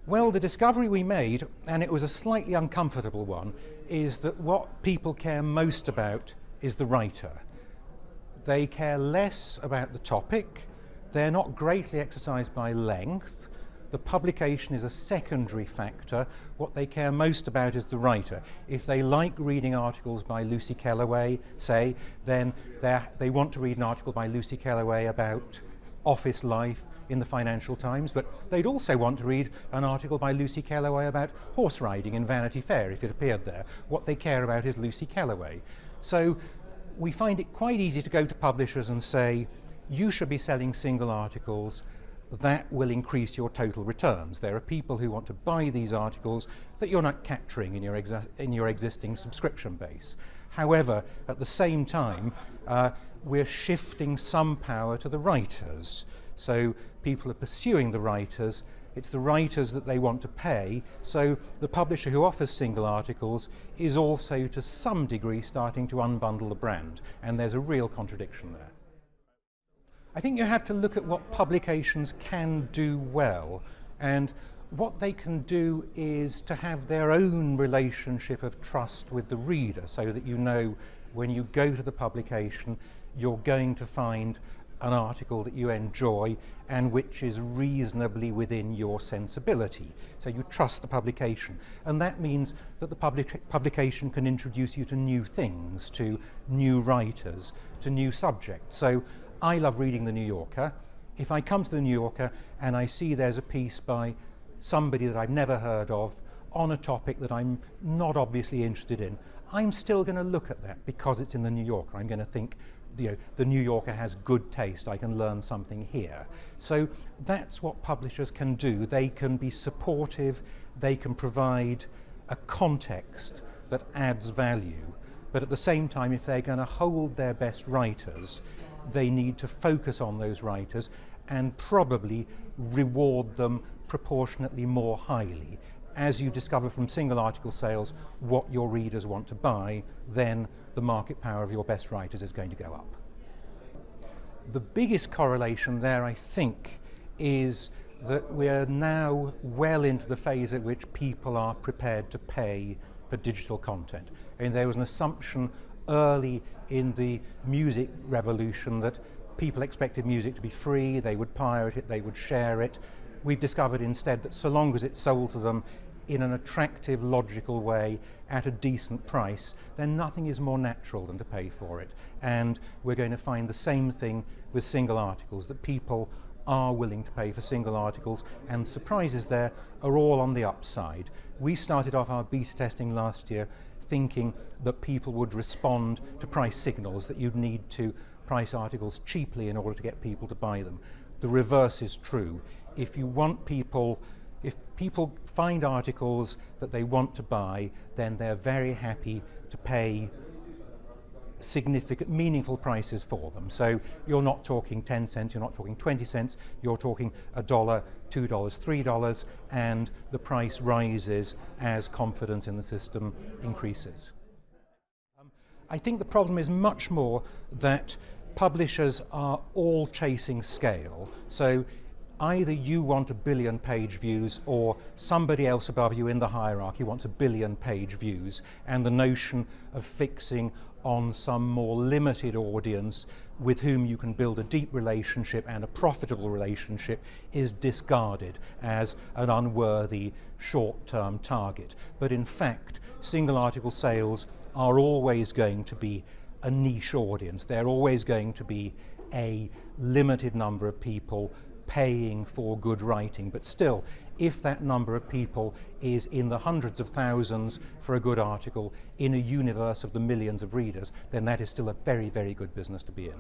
Well, the discovery we made, and it was a slightly uncomfortable one, is that what people care most about is the writer. They care less about the topic, they're not greatly exercised by length, the publication is a secondary factor, what they care most about is the writer. If they like reading articles by Lucy Kellaway, say, then they want to read an article by Lucy Kellaway about office life in the Financial Times, but they'd also want to read an article by Lucy Kellaway about horse riding in Vanity Fair if it appeared there. What they care about is Lucy Kellaway. So we find it quite easy to go to publishers and say, you should be selling single articles, that will increase your total returns. There are people who want to buy these articles that you're not capturing in your existing subscription base. However, at the same time, we're shifting some power to the writers. So people are pursuing the writers, it's the writers that they want to pay, so the publisher who offers single articles is also to some degree starting to unbundle the brand, and there's a real contradiction there. I think you have to look at what publications can do well, and what they can do is to have their own relationship of trust with the reader, so that you know when you go to the publication you're going to find an article that you enjoy and which is reasonably within your sensibility. So you trust the publication, and that means that the publication can introduce you to new things, to new writers, to new subjects. So I love reading The New Yorker. If I come to The New Yorker and I see there's a piece by somebody that I've never heard of on a topic that I'm not obviously interested in, I'm still going to look at that because it's in The New Yorker. I'm going to think, The New Yorker has good taste, I can learn something here. So that's what publishers can do. They can be supportive, they can provide a context that adds value, but at the same time, if they're going to hold their best writers, they need to focus on those writers and probably reward them proportionately more highly. As you discover from single article sales what your readers want to buy, then the market power of your best writers is going to go up. The biggest correlation there, I think, is that we're now well into the phase at which people are prepared to pay for digital content. And there was an assumption early in the music revolution that people expected music to be free, they would pirate it, they would share it. We've discovered instead that so long as it's sold to them in an attractive, logical way at a decent price, then nothing is more natural than to pay for it. And we're going to find the same thing with single articles, that people are willing to pay for single articles, and surprises there are all on the upside. We started off our beta testing last year thinking that people would respond to price signals, that you'd need to price articles cheaply in order to get people to buy them. The reverse is true. If people find articles that they want to buy, then they're very happy to pay significant, meaningful prices for them. So you're not talking 10 cents, you're not talking 20 cents, you're talking $1, $2, $3, and the price rises as confidence in the system increases. I think the problem is much more that publishers are all chasing scale. So either you want 1 billion page views or somebody else above you in the hierarchy wants 1 billion page views, and the notion of fixing on some more limited audience with whom you can build a deep relationship and a profitable relationship is discarded as an unworthy short-term target. But in fact, single article sales are always going to be a niche audience. They're always going to be a limited number of people paying for good writing, but still, if that number of people is in the hundreds of thousands for a good article in a universe of the millions of readers, then that is still a very, very good business to be in.